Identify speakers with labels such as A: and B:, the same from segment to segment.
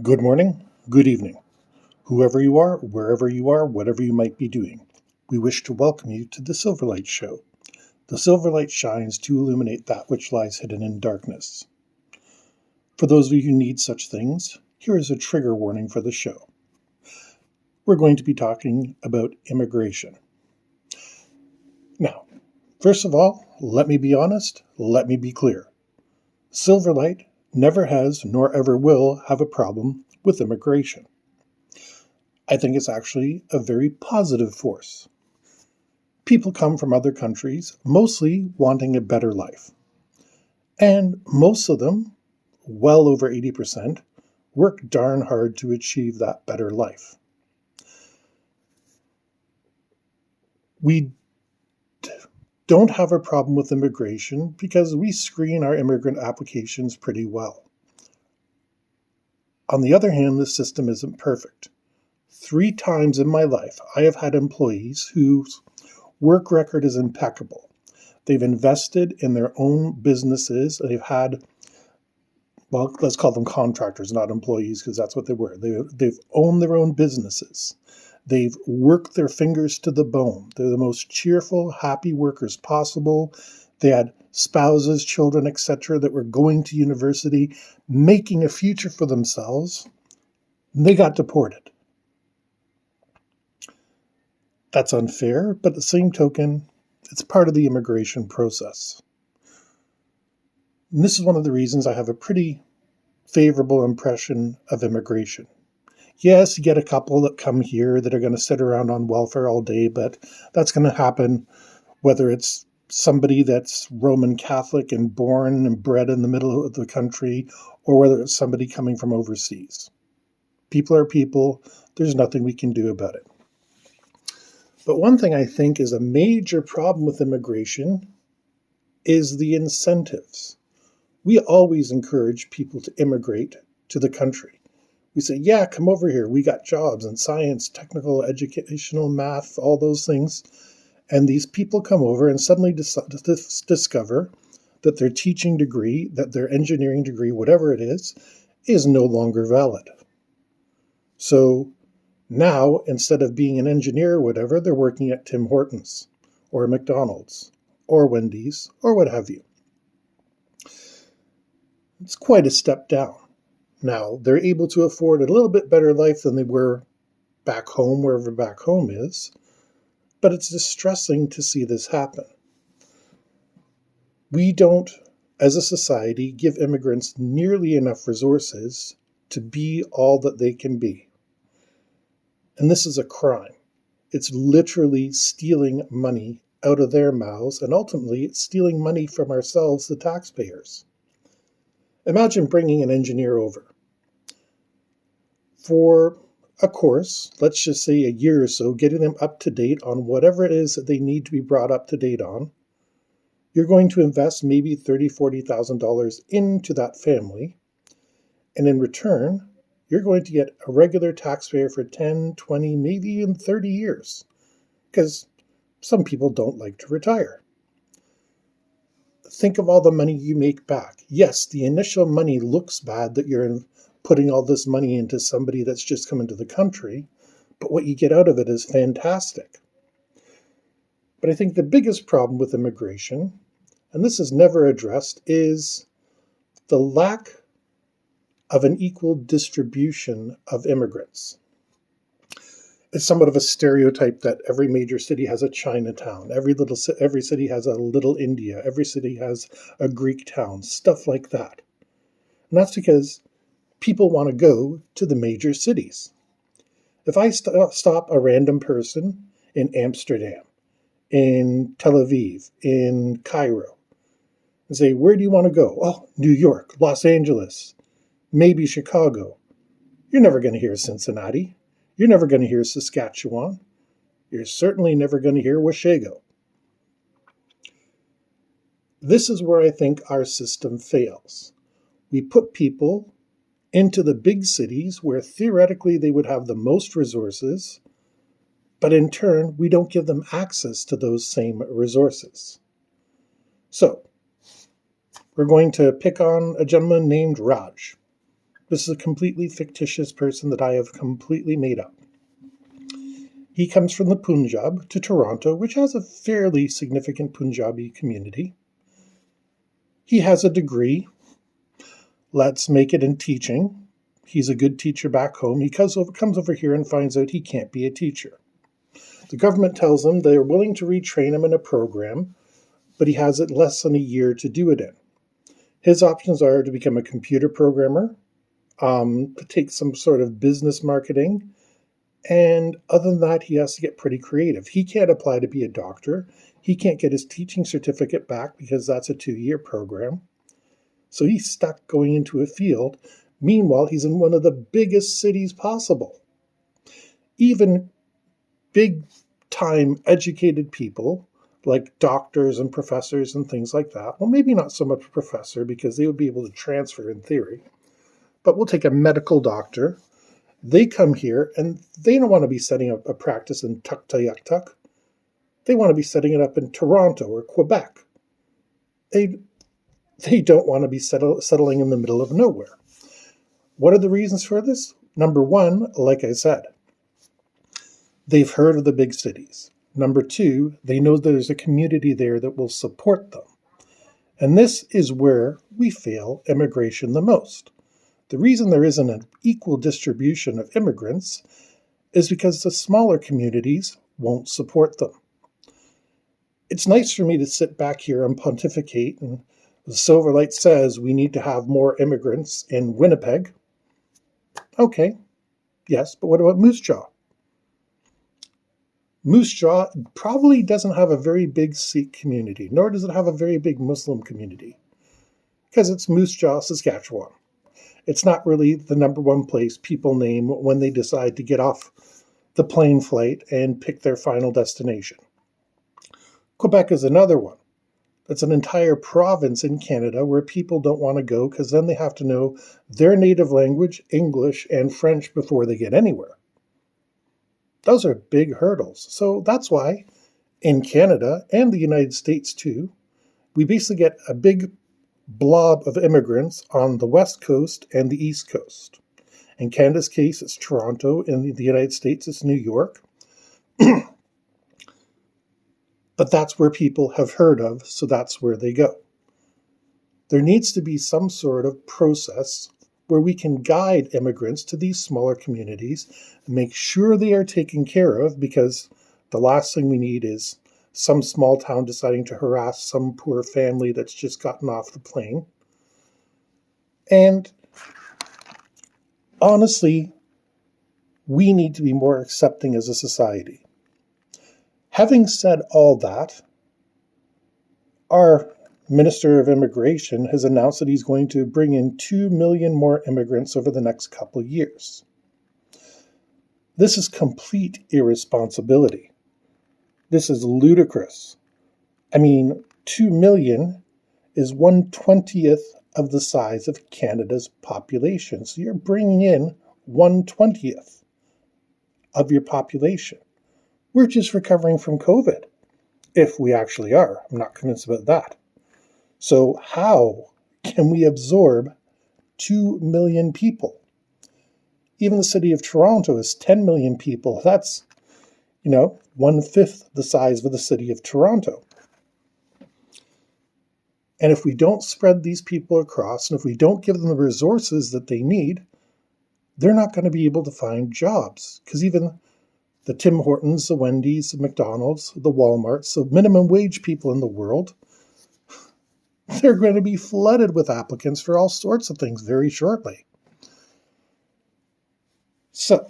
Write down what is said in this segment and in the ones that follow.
A: Good morning, good evening, whoever you are, wherever you are, whatever you might be doing. We wish to welcome you to the Silverlight Show. The Silverlight shines to illuminate that which lies hidden in darkness. For those of you who need such things, here is a trigger warning for the show. We're going to be talking about immigration. Now, first of all, let me be honest, let me be clear. Silverlight never has nor ever will have a problem with immigration. I think it's actually a very positive force. People come from other countries, mostly wanting a better life. And most of them, well over 80%, work darn hard to achieve that better life. We don't have a problem with immigration because we screen our immigrant applications pretty well. On the other hand, the system isn't perfect. 3 times in my life, I have had employees whose work record is impeccable. They've invested in their own businesses. They've had, well, let's call them contractors, not employees, because that's what they were. They've owned their own businesses. They've worked their fingers to the bone. They're the most cheerful, happy workers possible. They had spouses, children, etc., that were going to university, making a future for themselves. And they got deported. That's unfair, but at the same token, it's part of the immigration process. And this is one of the reasons I have a pretty favorable impression of immigration. Yes, you get a couple that come here that are going to sit around on welfare all day, but that's going to happen whether it's somebody that's Roman Catholic and born and bred in the middle of the country, or whether it's somebody coming from overseas. People are people. There's nothing we can do about it. But one thing I think is a major problem with immigration is the incentives. We always encourage people to immigrate to the country. We say, yeah, come over here. We got jobs in science, technical, educational, math, all those things. And these people come over and suddenly discover that their teaching degree, that their engineering degree, whatever it is no longer valid. So now, instead of being an engineer or whatever, they're working at Tim Hortons or McDonald's or Wendy's or what have you. It's quite a step down. Now, they're able to afford a little bit better life than they were back home, wherever back home is, but it's distressing to see this happen. We don't, as a society, give immigrants nearly enough resources to be all that they can be. And this is a crime. It's literally stealing money out of their mouths, and ultimately it's stealing money from ourselves, the taxpayers. Imagine bringing an engineer over. For a course, let's just say a year or so, getting them up to date on whatever it is that they need to be brought up to date on, you're going to invest maybe $30,000, $40,000 into that family, and in return, you're going to get a regular taxpayer for 10, 20, maybe even 30 years, because some people don't like to retire. Think of all the money you make back. Yes, the initial money looks bad that you're putting all this money into somebody that's just come into the country, but what you get out of it is fantastic. But I think the biggest problem with immigration, and this is never addressed, is the lack of an equal distribution of immigrants. It's somewhat of a stereotype that every major city has a Chinatown, every city has a little India, every city has a Greek town, stuff like that. And that's because people want to go to the major cities. If I stop a random person in Amsterdam, in Tel Aviv, in Cairo, and say, where do you want to go? Oh, New York, Los Angeles, maybe Chicago. You're never going to hear Cincinnati. You're never going to hear Saskatchewan. You're certainly never going to hear Washago. This is where I think our system fails. We put people into the big cities where theoretically they would have the most resources, but in turn, we don't give them access to those same resources. So, we're going to pick on a gentleman named Raj. This is a completely fictitious person that I have completely made up. He comes from the Punjab to Toronto, which has a fairly significant Punjabi community. He has a degree. Let's make it in teaching. He's a good teacher back home. He comes over here and finds out he can't be a teacher. The government tells him they're willing to retrain him in a program, but he has less than a year to do it in. His options are to become a computer programmer, to take some sort of business marketing, and other than that, he has to get pretty creative. He can't apply to be a doctor. He can't get his teaching certificate back because that's a 2-year program. So he's stuck going into a field. Meanwhile, he's in one of the biggest cities possible. Even big-time educated people, like doctors and professors and things like that, well, maybe not so much a professor because they would be able to transfer in theory, but we'll take a medical doctor. They come here and they don't want to be setting up a practice in Tuktoyaktuk. They want to be setting it up in Toronto or Quebec. They don't want to be settling in the middle of nowhere. What are the reasons for this? Number one, like I said, they've heard of the big cities. Number two, they know there's a community there that will support them. And this is where we fail immigration the most. The reason there isn't an equal distribution of immigrants is because the smaller communities won't support them. It's nice for me to sit back here and pontificate, and the Silverlight says we need to have more immigrants in Winnipeg. Okay, yes, but what about Moose Jaw? Moose Jaw probably doesn't have a very big Sikh community, nor does it have a very big Muslim community, because it's Moose Jaw, Saskatchewan. It's not really the number one place people name when they decide to get off the plane flight and pick their final destination. Quebec is another one. That's an entire province in Canada where people don't want to go because then they have to know their native language, English, and French before they get anywhere. Those are big hurdles. So that's why in Canada and the United States too, we basically get a big blob of immigrants on the West Coast and the East Coast. In Canada's case, it's Toronto. In the United States, it's New York. But that's where people have heard of, so that's where they go. There needs to be some sort of process where we can guide immigrants to these smaller communities and make sure they are taken care of, because the last thing we need is some small town deciding to harass some poor family that's just gotten off the plane. And honestly, we need to be more accepting as a society. Having said all that, our Minister of Immigration has announced that he's going to bring in 2 million more immigrants over the next couple of years. This is complete irresponsibility. This is ludicrous. I mean, 2 million is 1/20th of the size of Canada's population. So you're bringing in 1/20th of your population. We're just recovering from COVID, if we actually are. I'm not convinced about that. So how can we absorb 2 million people? Even the city of Toronto is 10 million people. That's, 1/5 the size of the city of Toronto. And if we don't spread these people across, and if we don't give them the resources that they need, they're not going to be able to find jobs. Because even the Tim Hortons, the Wendy's, the McDonald's, the Walmarts, the minimum wage people in the world, they're going to be flooded with applicants for all sorts of things very shortly. So,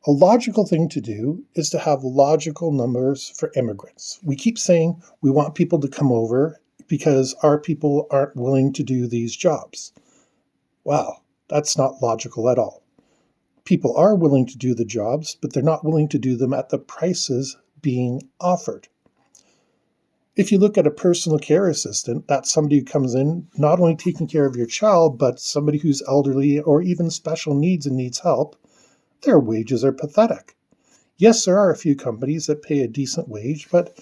A: a logical thing to do is to have logical numbers for immigrants. We keep saying we want people to come over because our people aren't willing to do these jobs. Well, that's not logical at all. People are willing to do the jobs, but they're not willing to do them at the prices being offered. If you look at a personal care assistant, that's somebody who comes in not only taking care of your child, but somebody who's elderly or even special needs and needs help. Their wages are pathetic. Yes, there are a few companies that pay a decent wage, but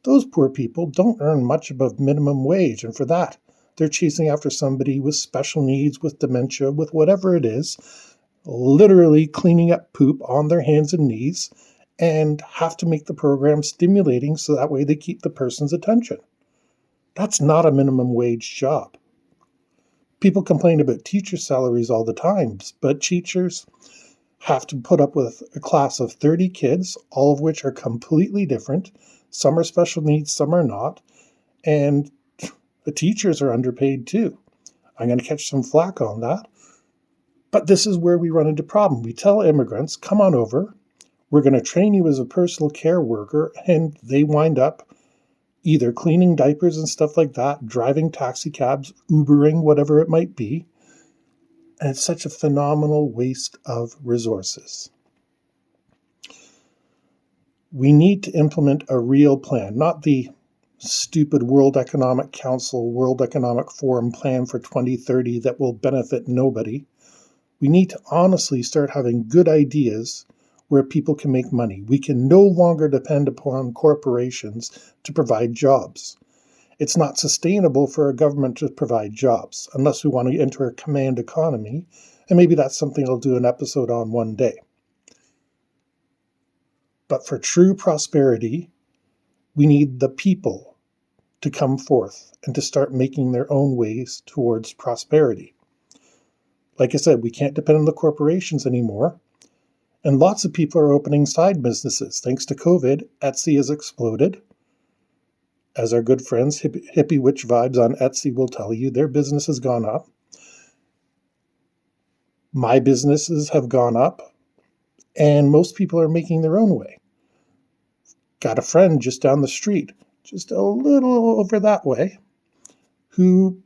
A: those poor people don't earn much above minimum wage, and for that, They're chasing after somebody with special needs, with dementia, with whatever it is, literally cleaning up poop on their hands and knees, and have to make the program stimulating so that way they keep the person's attention. That's not a minimum wage job. People complain about teacher salaries all the time, but teachers have to put up with a class of 30 kids, all of which are completely different. Some are special needs, some are not. And the teachers are underpaid too. I'm going to catch some flack on that. But this is where we run into problem. We tell immigrants, come on over. We're going to train you as a personal care worker. And they wind up either cleaning diapers and stuff like that, driving taxi cabs, Ubering, whatever it might be. And it's such a phenomenal waste of resources. We need to implement a real plan, not the stupid World Economic Council, World Economic Forum plan for 2030 that will benefit nobody. We need to honestly start having good ideas where people can make money. We can no longer depend upon corporations to provide jobs. It's not sustainable for a government to provide jobs unless we want to enter a command economy, and maybe that's something I'll do an episode on one day. But for true prosperity, we need the people to come forth and to start making their own ways towards prosperity. Like I said, we can't depend on the corporations anymore. And lots of people are opening side businesses. Thanks to COVID, Etsy has exploded. As our good friends, Hippie Witch Vibes on Etsy will tell you, their business has gone up. My businesses have gone up. And most people are making their own way. Got a friend just down the street, just a little over that way, who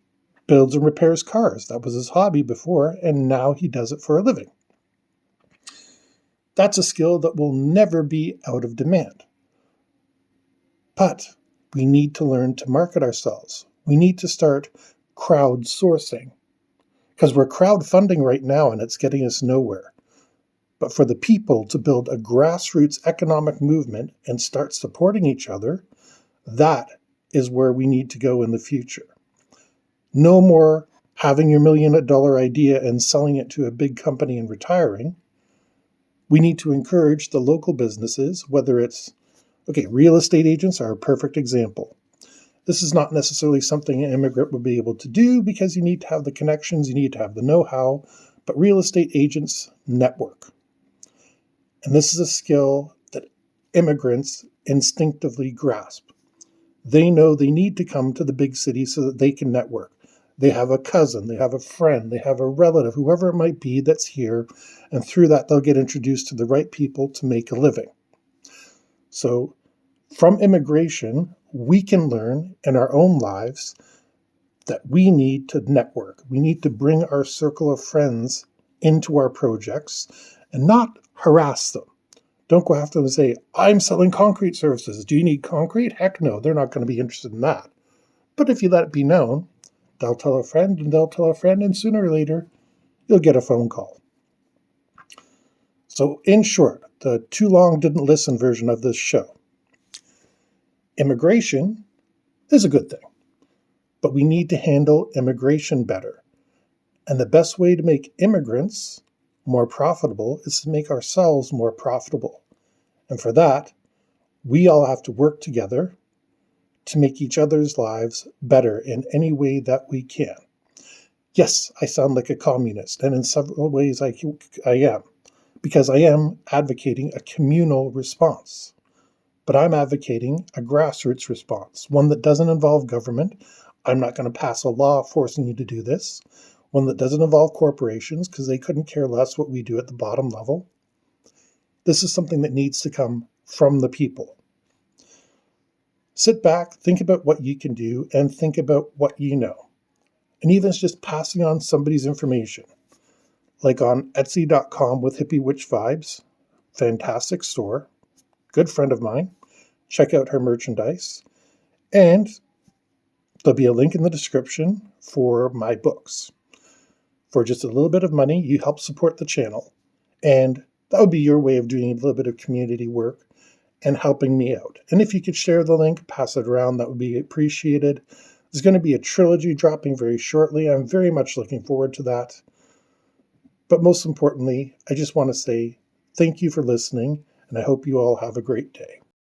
A: builds and repairs cars. That was his hobby before, and now he does it for a living. That's a skill that will never be out of demand. But we need to learn to market ourselves. We need to start crowdsourcing, because we're crowdfunding right now and it's getting us nowhere. But for the people to build a grassroots economic movement and start supporting each other, that is where we need to go in the future. No more having your $1 million idea and selling it to a big company and retiring. We need to encourage the local businesses, whether it's, real estate agents are a perfect example. This is not necessarily something an immigrant would be able to do because you need to have the connections, you need to have the know-how, but real estate agents network. And this is a skill that immigrants instinctively grasp. They know they need to come to the big city so that they can network. They have a cousin, they have a friend, they have a relative, whoever it might be that's here, and through that they'll get introduced to the right people to make a living. So from immigration, we can learn in our own lives that we need to network. We need to bring our circle of friends into our projects and not harass them. Don't go after them and say, I'm selling concrete services. Do you need concrete? Heck no, they're not going to be interested in that. But if you let it be known, they'll tell a friend and they'll tell a friend, and sooner or later, you'll get a phone call. So in short, the too long didn't listen version of this show. Immigration is a good thing, but we need to handle immigration better. And the best way to make immigrants more profitable is to make ourselves more profitable. And for that, we all have to work together to make each other's lives better in any way that we can. Yes, I sound like a communist, and in several ways I am, because I am advocating a communal response. But I'm advocating a grassroots response, one that doesn't involve government. I'm not going to pass a law forcing you to do this. One that doesn't involve corporations, because they couldn't care less what we do at the bottom level. This is something that needs to come from the people. Sit back, think about what you can do, and think about what you know. And even if it's just passing on somebody's information, like on Etsy.com with Hippie Witch Vibes, fantastic store, good friend of mine. Check out her merchandise. And there'll be a link in the description for my books. For just a little bit of money, you help support the channel. And that would be your way of doing a little bit of community work and helping me out. And if you could share the link, pass it around, that would be appreciated. There's going to be a trilogy dropping very shortly. I'm very much looking forward to that. But most importantly, I just want to say thank you for listening, and I hope you all have a great day.